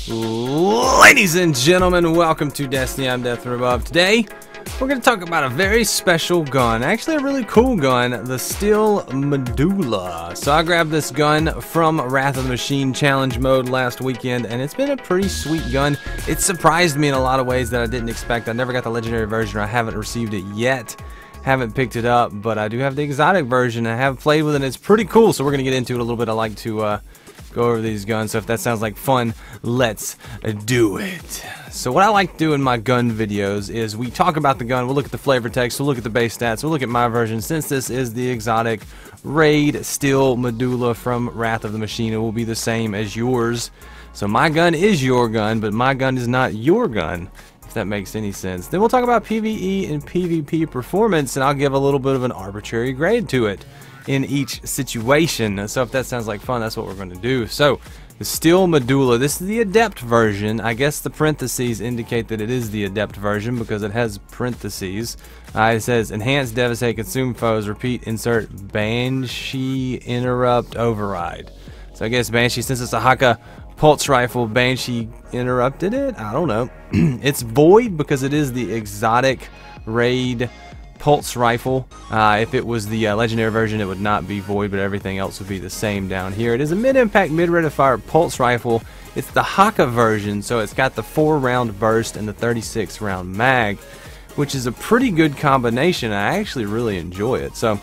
Ladies and gentlemen, welcome to Destiny. I'm Death from Above. Today, we're going to talk about a very special gun, actually a really cool gun, the Steel Medulla. So I grabbed this gun from Wrath of the Machine challenge mode last weekend, and it's been a pretty sweet gun. It surprised me in a lot of ways that I didn't expect. I never got the legendary version, or I haven't received it yet. Haven't picked it up, but I do have the exotic version. I have played with it, and it's pretty cool, so we're going to get into it a little bit. I like to go over these guns, so if that sounds like fun, let's do it. So what I like to do in my gun videos is we talk about the gun, we'll look at the flavor text, we'll look at the base stats, we'll look at my version. Since this is the exotic raid Steel Medulla from Wrath of the Machine, it will be the same as yours. So my gun is your gun, but my gun is not your gun, if that makes any sense. Then we'll talk about PvE and PvP performance, and I'll give a little bit of an arbitrary grade to it in each situation. So if that sounds like fun, that's what we're going to do. So the Steel Medulla, this is the adept version. I guess the parentheses indicate that it is the adept version because it has parentheses. It says enhance, devastate, consume foes, repeat, insert bansheeInterrupt override. So I guess Banshee, since it's a Haka pulse rifle, Banshee interrupted it. I don't know. It's void because it is the exotic raid pulse rifle. If it was the legendary version, it would not be void, but everything else would be the same down here. It is a mid-impact, mid-rate of fire pulse rifle. It's the Haka version, so it's got the 4-round burst and the 36-round mag, which is a pretty good combination. I actually really enjoy it. So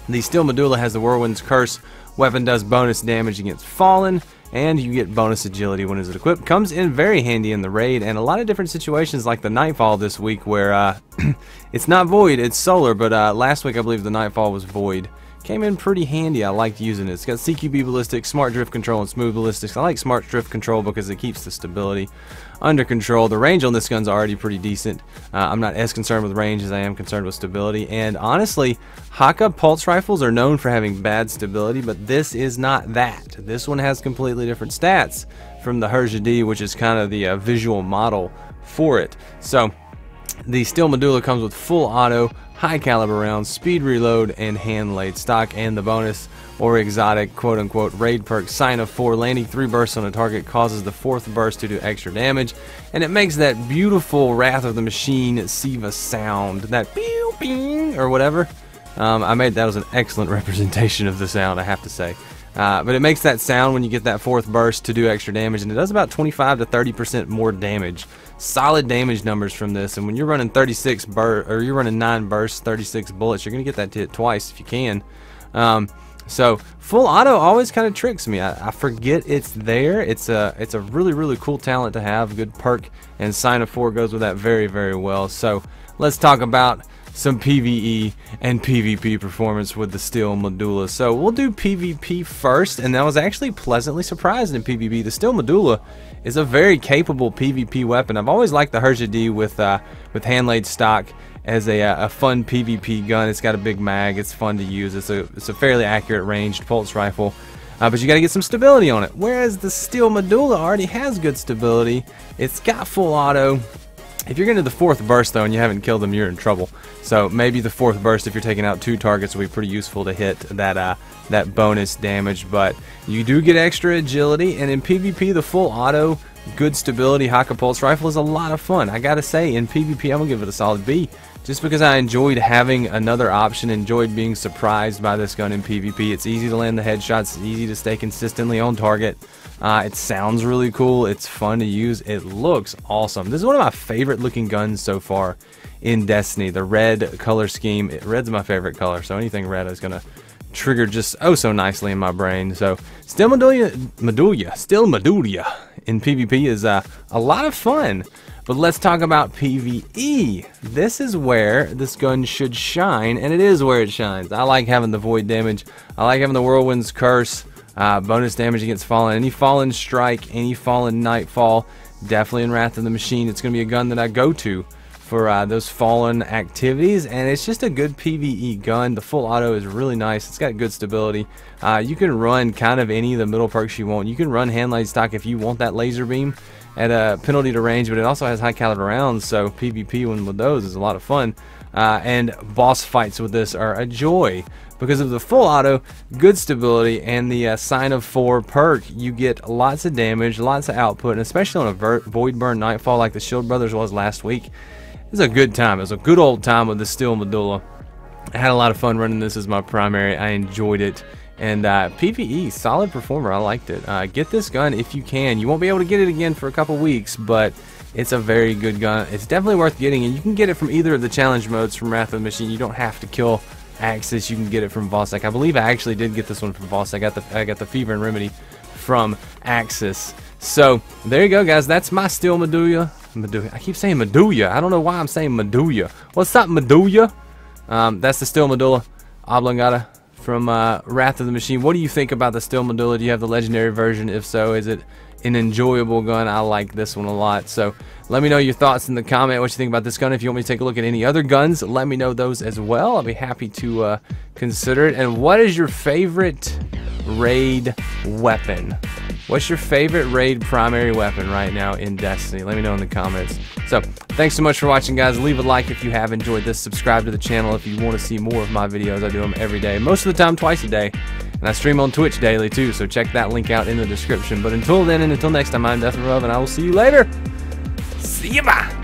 the Steel Medulla has the Whirlwind's curse. Weapon does bonus damage against fallen, and you get bonus agility when it's equipped. Comes in very handy in the raid and a lot of different situations, like the Nightfall this week, where it's not void, it's solar, but last week I believe the Nightfall was void. Came in pretty handy. I liked using it. It's got CQB ballistics, smart drift control, and smooth ballistics. I like smart drift control because it keeps the stability under control. The range on this gun's already pretty decent. I'm not as concerned with range as I am concerned with stability. And honestly, Haka pulse rifles are known for having bad stability, but this is not that. This one has completely different stats from the Herja, which is kind of the visual model for it. So the Steel Medulla comes with full auto, high caliber rounds, speed reload, and hand laid stock, and the bonus or exotic quote-unquote raid perk Sign of 4. Landing 3 bursts on a target causes the 4th burst to do extra damage, and it makes that beautiful Wrath of the Machine Siva sound, that pew ping or whatever. That was an excellent representation of the sound, I have to say. But it makes that sound when you get that 4th burst to do extra damage, and it does about 25 to 30% more damage. Solid damage numbers from this, and when you're running 9 bursts, 36 bullets, you're gonna get that to hit twice if you can. So full auto always kind of tricks me. I forget it's there. It's a really cool talent to have. Good perk, and Sign of 4 goes with that very well. So let's talk about some PvE and PvP performance with the Steel Medulla. So we'll do PvP first, and I was actually pleasantly surprised in PvP. The Steel Medulla is a very capable PvP weapon. I've always liked the Herja with hand laid stock as a fun PvP gun. It's got a big mag. It's fun to use. It's a fairly accurate ranged pulse rifle, but you got to get some stability on it. Whereas the Steel Medulla already has good stability. It's got full auto. If you're getting to the 4th burst though and you haven't killed them, you're in trouble. So maybe the 4th burst, if you're taking out 2 targets, will be pretty useful to hit that bonus damage. But you do get extra agility, and in PvP, the full auto, good stability Haka pulse rifle is a lot of fun. I gotta say, in PvP, I'm gonna give it a solid B, just because I enjoyed having another option, enjoyed being surprised by this gun in PvP. It's easy to land the headshots, it's easy to stay consistently on target. It sounds really cool, it's fun to use, it looks awesome. This is one of my favorite looking guns so far in Destiny. The red color scheme, red's my favorite color, so anything red is gonna trigger just oh so nicely in my brain. So Steel Medulla in PvP is a lot of fun. But let's talk about PvE. This is where this gun should shine, and it is where it shines. I like having the void damage. I like having the Whirlwind's curse, bonus damage against fallen. Any fallen strike, any fallen nightfall, definitely in Wrath of the Machine. It's going to be a gun that I go to for those fallen activities, and it's just a good PvE gun. The full auto is really nice. It's got good stability. You can run kind of any of the middle perks you want. You can run hand laid stock if you want that laser beam at a penalty to range, but it also has high caliber rounds, so PvP with those is a lot of fun. and boss fights with this are a joy. Because of the full auto, good stability, and the Sign of 4 perk, you get lots of damage, lots of output, and especially on a Void Burn Nightfall like the Shield Brothers was last week. It was a good time. It was a good old time with the Steel Medulla. I had a lot of fun running this as my primary. I enjoyed it. And PvE, solid performer. I liked it. Get this gun if you can. You won't be able to get it again for a couple weeks, but it's a very good gun. It's definitely worth getting, and you can get it from either of the challenge modes from Wrath of the Machine. You don't have to kill Axis. You can get it from Volsec. I believe I actually did get this one from Volsec. I got the Fever and Remedy from Axis. So there you go, guys. That's my Steel Medulla. I keep saying Medulla. I don't know why I'm saying Medulla. What's up, Medulla? That's the Steel Medulla Oblongata from Wrath of the Machine. What do you think about the Steel Medulla? Do you have the legendary version? If so, is it an enjoyable gun? I like this one a lot. So let me know your thoughts in the comment, what you think about this gun. If you want me to take a look at any other guns, let me know those as well. I'll be happy to consider it. And what is your favorite raid weapon? What's your favorite raid primary weapon right now in Destiny? Let me know in the comments. So thanks so much for watching, guys. Leave a like if you have enjoyed this. Subscribe to the channel if you want to see more of my videos. I do them every day, most of the time twice a day. And I stream on Twitch daily too, so check that link out in the description. But until then and until next time, I'm Death and Love, and I will see you later. See you, bye.